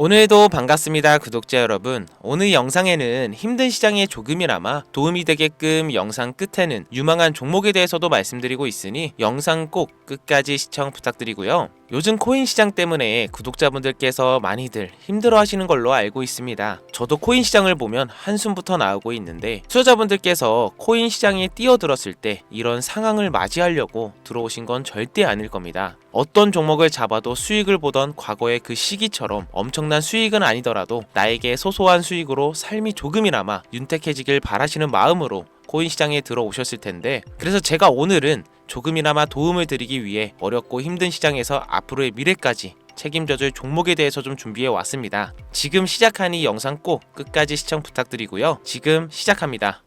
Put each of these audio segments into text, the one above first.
오늘도 반갑습니다, 구독자 여러분. 오늘 영상에는 힘든 시장에 조금이나마 도움이 되게끔 영상 끝에는 유망한 종목에 대해서도 말씀드리고 있으니 영상 꼭 끝까지 시청 부탁드리고요. 요즘 코인 시장 때문에 구독자분들께서 많이들 힘들어 하시는 걸로 알고 있습니다. 저도 코인 시장을 보면 한숨부터 나오고 있는데, 투자자분들께서 코인 시장에 뛰어들었을 때 이런 상황을 맞이하려고 들어오신 건 절대 아닐 겁니다. 어떤 종목을 잡아도 수익을 보던 과거의 그 시기처럼 엄청난 수익은 아니더라도 나에게 소소한 수익으로 삶이 조금이나마 윤택해지길 바라시는 마음으로 코인 시장에 들어오셨을 텐데, 그래서 제가 오늘은 조금이나마 도움을 드리기 위해 어렵고 힘든 시장에서 앞으로의 미래까지 책임져줄 종목에 대해서 좀 준비해 왔습니다. 지금 시작하니 영상 꼭 끝까지 시청 부탁드리고요. 지금 시작합니다.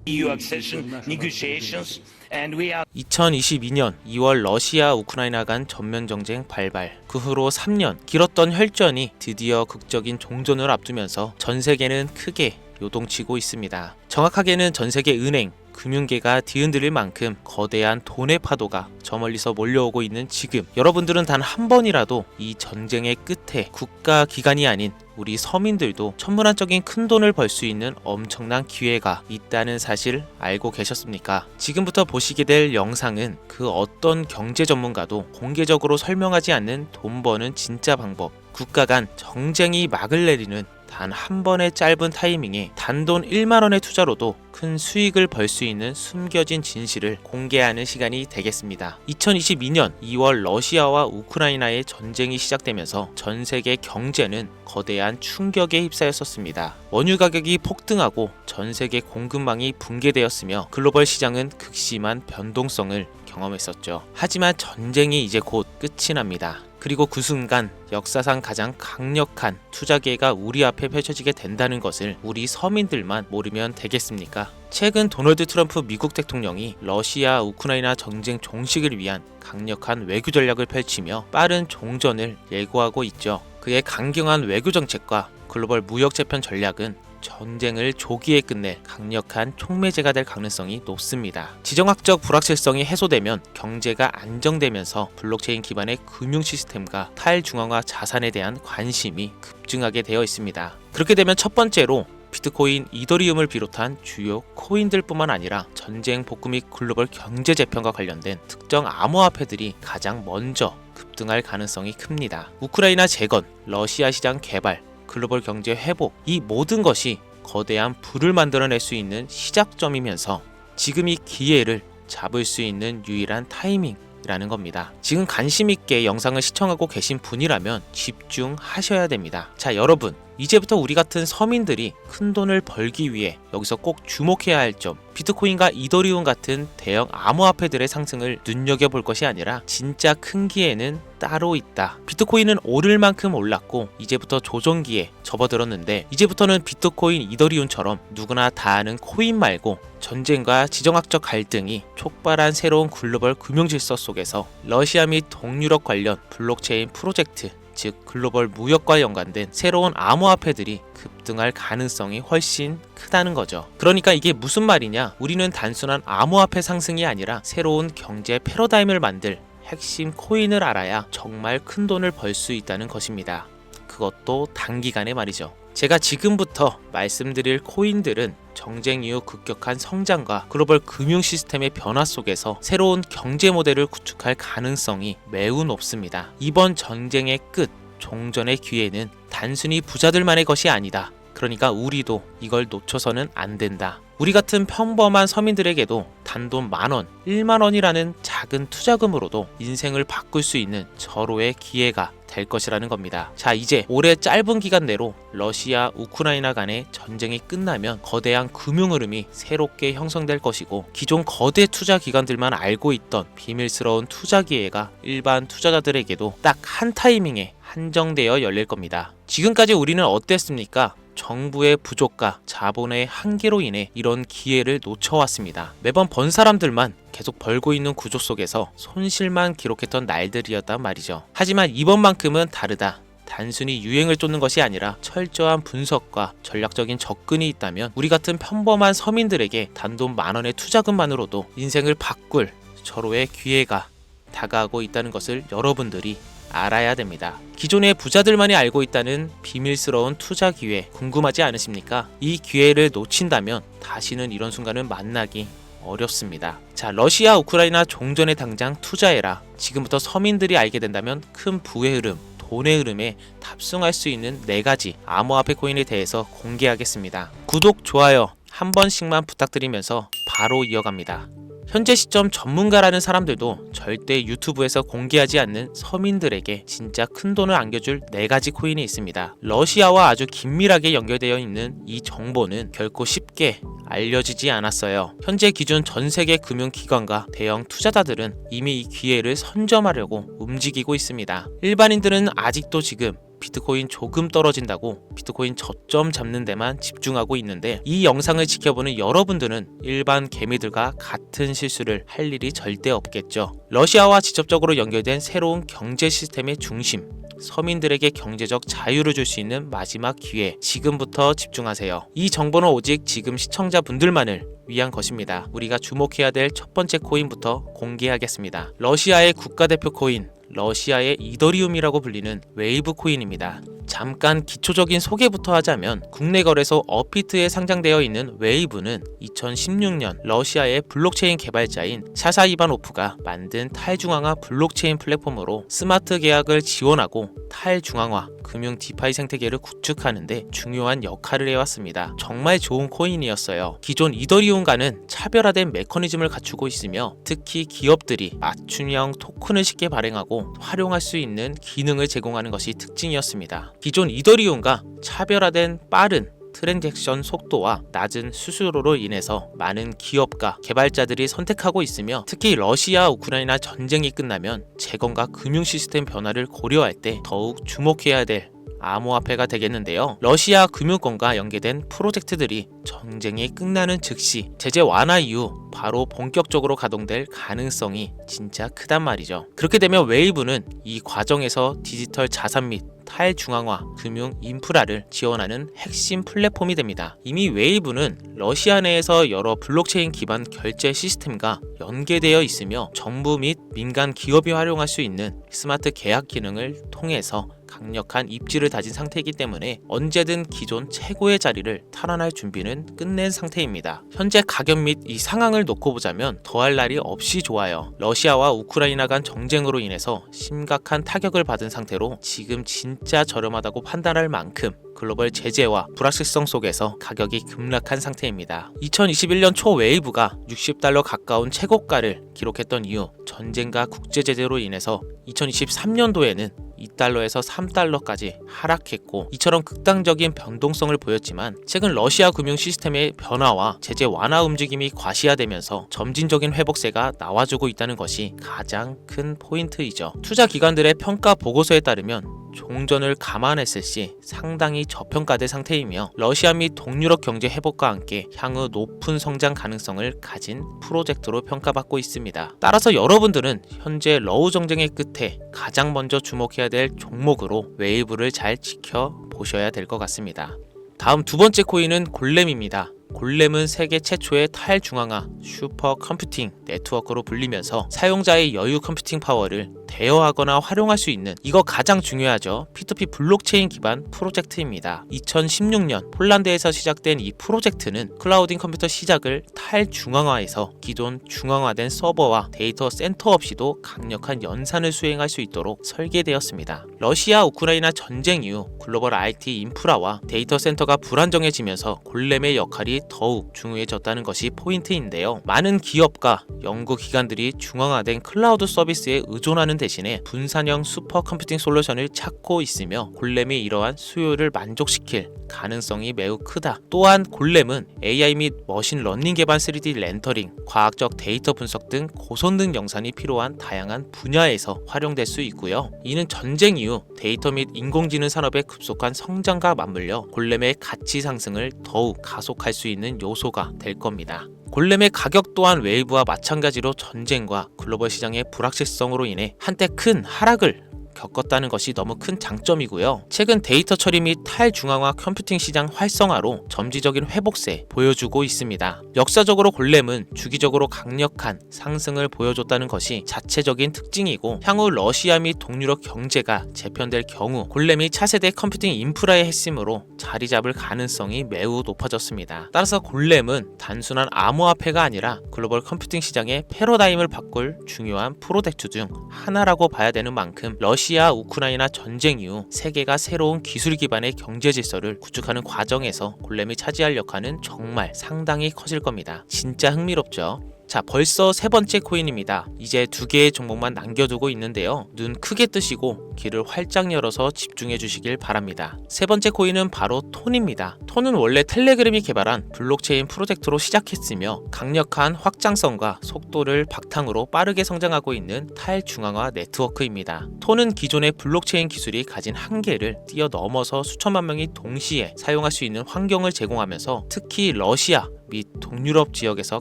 EU accession negotiations, and we are 2022년 2월 러시아 우크라이나 간 전면 정쟁 발발, 그 후로 3년 길었던 혈전이 드디어 극적인 종전을 앞두면서 전 세계는 크게 요동치고 있습니다. 정확하게는 전 세계 은행, 금융계가 뒤흔들릴 만큼 거대한 돈의 파도가 저 멀리서 몰려오고 있는 지금, 여러분들은 단 한 번이라도 이 전쟁의 끝에 국가 기관이 아닌 우리 서민들도 천문학적인 큰 돈을 벌 수 있는 엄청난 기회가 있다는 사실 알고 계셨습니까? 지금부터 보시게 될 영상은 그 어떤 경제 전문가도 공개적으로 설명하지 않는 돈 버는 진짜 방법, 국가 간 정쟁이 막을 내리는 단 한 번의 짧은 타이밍에 단돈 1만원의 투자로도 큰 수익을 벌 수 있는 숨겨진 진실을 공개하는 시간이 되겠습니다. 2022년 2월 러시아와 우크라이나의 전쟁이 시작되면서 전 세계 경제는 거대한 충격에 휩싸였었습니다. 원유 가격이 폭등하고 전 세계 공급망이 붕괴되었으며 글로벌 시장은 극심한 변동성을 경험했었죠. 하지만 전쟁이 이제 곧 끝이 납니다. 그리고 그 순간 역사상 가장 강력한 투자 기회가 우리 앞에 펼쳐지게 된다는 것을 우리 서민들만 모르면 되겠습니까? 최근 도널드 트럼프 미국 대통령이 러시아 우크라이나 전쟁 종식을 위한 강력한 외교 전략을 펼치며 빠른 종전을 예고하고 있죠. 그의 강경한 외교 정책과 글로벌 무역 재편 전략은 전쟁을 조기에 끝낼 강력한 촉매제가 될 가능성이 높습니다. 지정학적 불확실성이 해소되면 경제가 안정되면서 블록체인 기반의 금융 시스템과 탈중앙화 자산에 대한 관심이 급증하게 되어 있습니다. 그렇게 되면 첫 번째로 비트코인, 이더리움을 비롯한 주요 코인들뿐만 아니라 전쟁 복구 및 글로벌 경제 재편과 관련된 특정 암호화폐들이 가장 먼저 급등할 가능성이 큽니다. 우크라이나 재건, 러시아 시장 개발, 글로벌 경제 회복, 이 모든 것이 거대한 부를 만들어낼 수 있는 시작점이면서 지금 이 기회를 잡을 수 있는 유일한 타이밍이라는 겁니다. 지금 관심 있게 영상을 시청하고 계신 분이라면 집중하셔야 됩니다. 자, 여러분, 이제부터 우리 같은 서민들이 큰 돈을 벌기 위해 여기서 꼭 주목해야 할 점, 비트코인과 이더리움 같은 대형 암호화폐들의 상승을 눈여겨볼 것이 아니라 진짜 큰 기회는 따로 있다. 비트코인은 오를 만큼 올랐고 이제부터 조정기에 접어들었는데, 이제부터는 비트코인, 이더리움처럼 누구나 다 아는 코인 말고 전쟁과 지정학적 갈등이 촉발한 새로운 글로벌 금융질서 속에서 러시아 및 동유럽 관련 블록체인 프로젝트, 즉 글로벌 무역과 연관된 새로운 암호화폐들이 급등할 가능성이 훨씬 크다는 거죠. 그러니까 이게 무슨 말이냐? 우리는 단순한 암호화폐 상승이 아니라 새로운 경제 패러다임을 만들 핵심 코인을 알아야 정말 큰 돈을 벌 수 있다는 것입니다. 그것도 단기간에 말이죠. 제가 지금부터 말씀드릴 코인들은 정쟁 이후 급격한 성장과 글로벌 금융 시스템의 변화 속에서 새로운 경제 모델을 구축할 가능성이 매우 높습니다. 이번 전쟁의 끝, 종전의 기회는 단순히 부자들만의 것이 아니다. 그러니까 우리도 이걸 놓쳐서는 안 된다. 우리 같은 평범한 서민들에게도 단돈 10,000원, 10,000원이라는 작은 투자금으로도 인생을 바꿀 수 있는 절호의 기회가 될 것이라는 겁니다. 자, 이제 올해 짧은 기간 내로 러시아, 우크라이나 간의 전쟁이 끝나면 거대한 금융 흐름이 새롭게 형성될 것이고, 기존 거대 투자 기관들만 알고 있던 비밀스러운 투자 기회가 일반 투자자들에게도 딱 한 타이밍에 한정되어 열릴 겁니다. 지금까지 우리는 어땠습니까? 정부의 부족과 자본의 한계로 인해 이런 기회를 놓쳐왔습니다. 매번 번 사람들만 계속 벌고 있는 구조 속에서 손실만 기록했던 날들이었단 말이죠. 하지만 이번만큼은 다르다. 단순히 유행을 쫓는 것이 아니라 철저한 분석과 전략적인 접근이 있다면 우리 같은 평범한 서민들에게 단돈 10,000원의 투자금만으로도 인생을 바꿀 절호의 기회가 다가오고 있다는 것을 여러분들이 알아야 됩니다. 기존의 부자들만이 알고 있다는 비밀스러운 투자 기회 궁금하지 않으십니까? 이 기회를 놓친다면 다시는 이런 순간을 만나기 어렵습니다. 자, 러시아 우크라이나 종전에 당장 투자해라. 지금부터 서민들이 알게 된다면 큰 부의 흐름, 돈의 흐름에 탑승할 수 있는 4가지 암호화폐 코인에 대해서 공개하겠습니다. 구독, 좋아요 한 번씩만 부탁드리면서 바로 이어갑니다. 현재 시점 전문가라는 사람들도 절대 유튜브에서 공개하지 않는 서민들에게 진짜 큰 돈을 안겨줄 4가지 코인이 있습니다. 러시아와 아주 긴밀하게 연결되어 있는 이 정보는 결코 쉽게 알려지지 않았어요. 현재 기준 전 세계 금융기관과 대형 투자자들은 이미 이 기회를 선점하려고 움직이고 있습니다. 일반인들은 아직도 지금 비트코인 조금 떨어진다고 비트코인 저점 잡는 데만 집중하고 있는데, 이 영상을 지켜보는 여러분들은 일반 개미들과 같은 실수를 할 일이 절대 없겠죠. 러시아와 직접적으로 연결된 새로운 경제 시스템의 중심, 서민들에게 경제적 자유를 줄 수 있는 마지막 기회, 지금부터 집중하세요. 이 정보는 오직 지금 시청자분들만을 위한 것입니다. 우리가 주목해야 될 첫 번째 코인부터 공개하겠습니다. 러시아의 국가대표 코인, 러시아의 이더리움이라고 불리는 웨이브 코인입니다. 잠깐 기초적인 소개부터 하자면, 국내 거래소 어피트에 상장되어 있는 웨이브는 2016년 러시아의 블록체인 개발자인 샤샤 이바노프가 만든 탈중앙화 블록체인 플랫폼으로 스마트 계약을 지원하고 탈중앙화 금융 디파이 생태계를 구축하는 데 중요한 역할을 해왔습니다. 정말 좋은 코인이었어요. 기존 이더리움과는 차별화된 메커니즘을 갖추고 있으며, 특히 기업들이 맞춤형 토큰을 쉽게 발행하고 활용할 수 있는 기능을 제공하는 것이 특징이었습니다. 기존 이더리움과 차별화된 빠른 트랜잭션 속도와 낮은 수수료로 인해서 많은 기업과 개발자들이 선택하고 있으며, 특히 러시아 우크라이나 전쟁이 끝나면 재건과 금융 시스템 변화를 고려할 때 더욱 주목해야 될 암호화폐가 되겠는데요. 러시아 금융권과 연계된 프로젝트들이 전쟁이 끝나는 즉시 제재 완화 이후 바로 본격적으로 가동될 가능성이 진짜 크단 말이죠. 그렇게 되면 웨이브는 이 과정에서 디지털 자산 및 탈중앙화 금융 인프라를 지원하는 핵심 플랫폼이 됩니다. 이미 웨이브는 러시아 내에서 여러 블록체인 기반 결제 시스템과 연계되어 있으며, 정부 및 민간 기업이 활용할 수 있는 스마트 계약 기능을 통해서 강력한 입지를 다진 상태이기 때문에 언제든 기존 최고의 자리를 탈환할 준비는 끝낸 상태입니다. 현재 가격 및 이 상황을 놓고 보자면 더할 날이 없이 좋아요. 러시아와 우크라이나 간 정쟁으로 인해서 심각한 타격을 받은 상태로 지금 진짜 저렴하다고 판단할 만큼 글로벌 제재와 불확실성 속에서 가격이 급락한 상태입니다. 2021년 초 웨이브가 $60 가까운 최고가를 기록했던 이후 전쟁과 국제 제재로 인해서 2023년도에는 $2에서 $3까지 하락했고, 이처럼 극단적인 변동성을 보였지만 최근 러시아 금융 시스템의 변화와 제재 완화 움직임이 과시화되면서 점진적인 회복세가 나와주고 있다는 것이 가장 큰 포인트이죠. 투자 기관들의 평가 보고서에 따르면 종전을 감안했을 시 상당히 저평가된 상태이며, 러시아 및 동유럽 경제 회복과 함께 향후 높은 성장 가능성을 가진 프로젝트로 평가받고 있습니다. 따라서 여러분들은 현재 러우 정쟁의 끝에 가장 먼저 주목해야 될 종목으로 웨이브를 잘 지켜보셔야 될 것 같습니다. 다음 두 번째 코인은 골렘입니다. 골렘은 세계 최초의 탈중앙화 슈퍼 컴퓨팅 네트워크로 불리면서 사용자의 여유 컴퓨팅 파워를 대여하거나 활용할 수 있는, 이거 가장 중요하죠, P2P 블록체인 기반 프로젝트입니다. 2016년 폴란드에서 시작된 이 프로젝트는 클라우딩 컴퓨터 시작을 탈중앙화해서 기존 중앙화된 서버와 데이터 센터 없이도 강력한 연산을 수행할 수 있도록 설계되었습니다. 러시아 우크라이나 전쟁 이후 글로벌 IT 인프라와 데이터 센터가 불안정해지면서 골렘의 역할이 더욱 중요해졌다는 것이 포인트인데요. 많은 기업과 연구기관들이 중앙화된 클라우드 서비스에 의존하는 대신에 분산형 슈퍼컴퓨팅 솔루션을 찾고 있으며, 골렘이 이러한 수요를 만족시킬 가능성이 매우 크다. 또한 골렘은 AI 및 머신러닝 기반 3D 렌터링, 과학적 데이터 분석 등 고성능 영상이 필요한 다양한 분야에서 활용될 수 있고요. 이는 전쟁 이후 데이터 및 인공지능 산업의 급속한 성장과 맞물려 골렘의 가치 상승을 더욱 가속할 수 있는 요소가 될 겁니다. 골렘의 가격 또한 웨이브와 마찬가지로 전쟁과 글로벌 시장의 불확실성으로 인해 한때 큰 하락을 겪었다는 것이 너무 큰 장점이고요. 최근 데이터 처리 및 탈중앙화 컴퓨팅 시장 활성화로 점지적인 회복세 보여주고 있습니다. 역사적으로 골렘은 주기적으로 강력한 상승을 보여줬다는 것이 자체적인 특징이고, 향후 러시아 및 동유럽 경제가 재편될 경우 골렘이 차세대 컴퓨팅 인프라의 핵심으로 자리 잡을 가능성이 매우 높아졌습니다. 따라서 골렘은 단순한 암호화폐가 아니라 글로벌 컴퓨팅 시장의 패러다임을 바꿀 중요한 프로젝트 중 하나라고 봐야 되는 만큼, 러시아 우크라이나 전쟁 이후 세계가 새로운 기술 기반의 경제 질서를 구축하는 과정에서 골렘이 차지할 역할은 정말 상당히 커질 겁니다. 진짜 흥미롭죠? 자, 벌써 세 번째 코인입니다. 이제 두 개의 종목만 남겨두고 있는데요. 눈 크게 뜨시고 귀를 활짝 열어서 집중해 주시길 바랍니다. 세 번째 코인은 바로 톤입니다. 톤은 원래 텔레그램이 개발한 블록체인 프로젝트로 시작했으며, 강력한 확장성과 속도를 바탕으로 빠르게 성장하고 있는 탈중앙화 네트워크입니다. 톤은 기존의 블록체인 기술이 가진 한계를 뛰어넘어서 수천만 명이 동시에 사용할 수 있는 환경을 제공하면서, 특히 러시아 및 동유럽 지역에서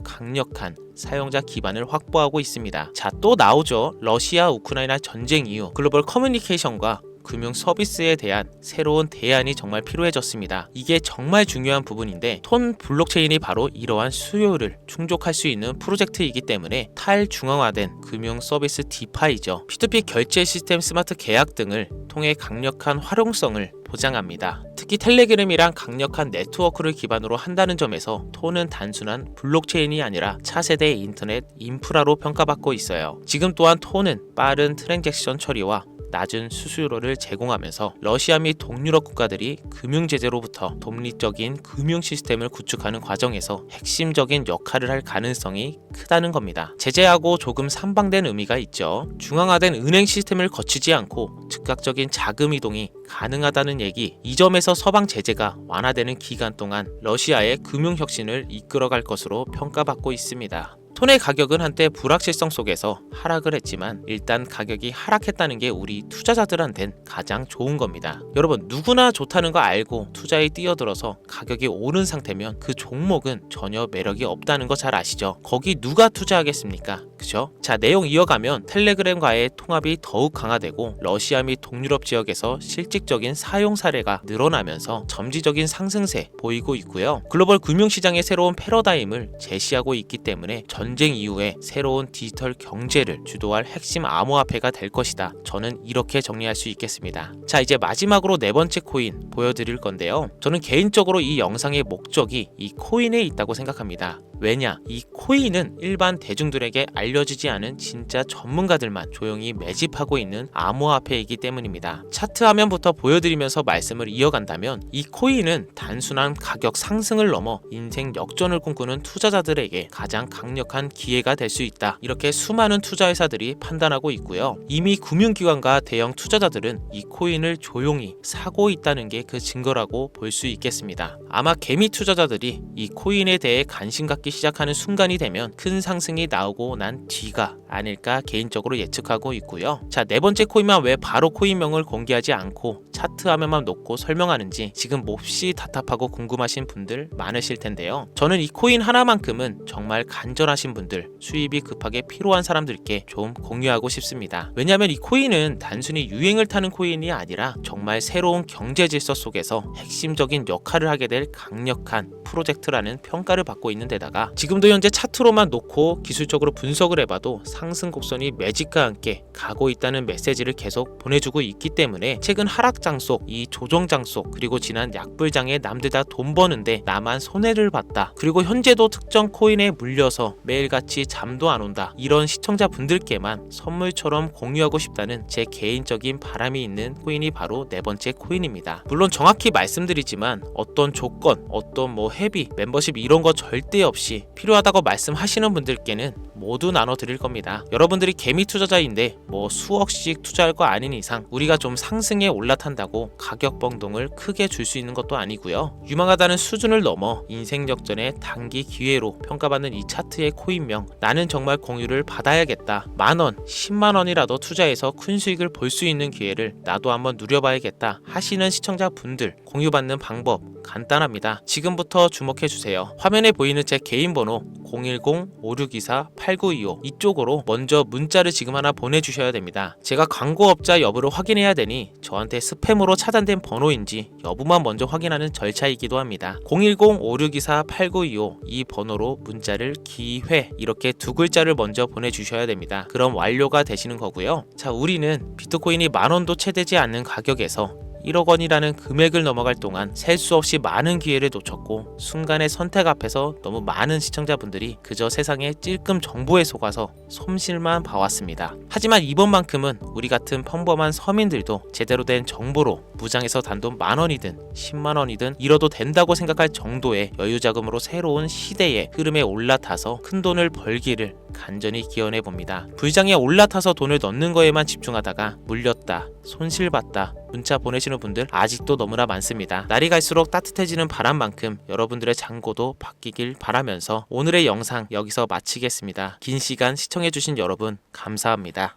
강력한 사용자 기반을 확보하고 있습니다. 자, 또 나오죠. 러시아 우크라이나 전쟁 이후 글로벌 커뮤니케이션과 금융 서비스에 대한 새로운 대안이 정말 필요해졌습니다. 이게 정말 중요한 부분인데, 톤 블록체인이 바로 이러한 수요를 충족할 수 있는 프로젝트이기 때문에 탈중앙화된 금융 서비스 디파이죠. P2P 결제 시스템, 스마트 계약 등을 통해 강력한 활용성을 보장합니다. 특히 텔레그램이랑 강력한 네트워크를 기반으로 한다는 점에서 톤은 단순한 블록체인이 아니라 차세대 인터넷 인프라로 평가받고 있어요. 지금 또한 톤은 빠른 트랜잭션 처리와 낮은 수수료를 제공하면서 러시아 및 동유럽 국가들이 금융 제재로부터 독립적인 금융 시스템을 구축하는 과정에서 핵심적인 역할을 할 가능성이 크다는 겁니다. 제재하고 조금 상반된 의미가 있죠. 중앙화된 은행 시스템을 거치지 않고 즉각적인 자금 이동이 가능하다는 얘기, 이 점에서 서방 제재가 완화되는 기간 동안 러시아의 금융 혁신을 이끌어갈 것으로 평가받고 있습니다. 톤의 가격은 한때 불확실성 속에서 하락을 했지만, 일단 가격이 하락했다는 게 우리 투자자들한텐 가장 좋은 겁니다. 여러분, 누구나 좋다는 거 알고 투자에 뛰어들어서 가격이 오른 상태면 그 종목은 전혀 매력이 없다는 거 잘 아시죠? 거기 누가 투자하겠습니까? 그죠? 자, 내용 이어가면 텔레그램과의 통합이 더욱 강화되고, 러시아 및 동유럽 지역에서 실질적인 사용 사례가 늘어나면서 점지적인 상승세 보이고 있고요. 글로벌 금융시장의 새로운 패러다임을 제시하고 있기 때문에 전쟁 이후에 새로운 디지털 경제를 주도할 핵심 암호화폐가 될 것이다. 저는 이렇게 정리할 수 있겠습니다. 자, 이제 마지막으로 네 번째 코인 보여드릴 건데요. 저는 개인적으로 이 영상의 목적이 이 코인에 있다고 생각합니다. 왜냐? 이 코인은 일반 대중들에게 알려지지 않은 진짜 전문가들만 조용히 매집하고 있는 암호화폐이기 때문입니다. 차트 화면부터 보여드리면서 말씀을 이어간다면, 이 코인은 단순한 가격 상승을 넘어 인생 역전을 꿈꾸는 투자자들에게 가장 강력한 기회가 될 수 있다. 이렇게 수많은 투자회사들이 판단하고 있고요. 이미 금융기관과 대형 투자자들은 이 코인을 조용히 사고 있다는 게 그 증거라고 볼 수 있겠습니다. 아마 개미 투자자들이 이 코인에 대해 관심 갖기 시작하는 순간이 되면 큰 상승이 나오고 난 뒤가 아닐까 개인적으로 예측하고 있고요. 자, 네 번째 코인만 왜 바로 코인명을 공개하지 않고 차트 화면만 놓고 설명하는지 지금 몹시 답답하고 궁금하신 분들 많으실 텐데요. 저는 이 코인 하나만큼은 정말 간절하신 분들, 수입이 급하게 필요한 사람들께 좀 공유하고 싶습니다. 왜냐하면 이 코인은 단순히 유행을 타는 코인이 아니라 정말 새로운 경제 질서 속에서 핵심적인 역할을 하게 될 강력한 프로젝트라는 평가를 받고 있는 데다가, 지금도 현재 차트로만 놓고 기술적으로 분석을 해봐도 상승 곡선이 매직과 함께 가고 있다는 메시지를 계속 보내주고 있기 때문에, 최근 하락장 속, 이 조정장 속, 그리고 지난 약불장에 남들 다 돈 버는데 나만 손해를 봤다, 그리고 현재도 특정 코인에 물려서 매일같이 잠도 안 온다, 이런 시청자분들께만 선물처럼 공유하고 싶다는 제 개인적인 바람이 있는 코인이 바로 네 번째 코인입니다. 물론 정확히 말씀드리지만 어떤 조건, 어떤 회비, 멤버십 이런 거 절대 없이 필요하다고 말씀하시는 분들께는 모두 나눠드릴 겁니다. 여러분들이 개미 투자자인데 수억씩 투자할 거 아닌 이상 우리가 좀 상승에 올라탄다고 가격 변동을 크게 줄 수 있는 것도 아니고요. 유망하다는 수준을 넘어 인생 역전의 단기 기회로 평가받는 이 차트의 코인명, 나는 정말 공유를 받아야겠다, 10,000원, 100,000원이라도 투자해서 큰 수익을 볼 수 있는 기회를 나도 한번 누려봐야겠다 하시는 시청자분들, 공유받는 방법 간단합니다. 지금부터 주목해주세요. 화면에 보이는 제 개인 번호 010-5624-8925 이쪽으로 먼저 문자를 지금 하나 보내주셔야 됩니다. 제가 광고업자 여부를 확인해야 되니 저한테 스팸으로 차단된 번호인지 여부만 먼저 확인하는 절차이기도 합니다. 010-5624-8925 이 번호로 문자를 기회 이렇게 두 글자를 먼저 보내주셔야 됩니다. 그럼 완료가 되시는 거고요. 자, 우리는 비트코인이 10,000원도 채 되지 않는 가격에서 1억 원이라는 금액을 넘어갈 동안 셀 수 없이 많은 기회를 놓쳤고 순간의 선택 앞에서 너무 많은 시청자분들이 그저 세상의 찔끔 정보에 속아서 솜씨만 봐왔습니다. 하지만 이번만큼은 우리 같은 평범한 서민들도 제대로 된 정보로 무장해서 단돈 10,000원이든 100,000원이든 잃어도 된다고 생각할 정도의 여유자금으로 새로운 시대의 흐름에 올라타서 큰 돈을 벌기를 간절히 기원해 봅니다. 불장에 올라타서 돈을 넣는 거에만 집중하다가 물렸다, 손실봤다 문자 보내시는 분들 아직도 너무나 많습니다. 날이 갈수록 따뜻해지는 바람만큼 여러분들의 잔고도 바뀌길 바라면서 오늘의 영상 여기서 마치겠습니다. 긴 시간 시청해주신 여러분 감사합니다.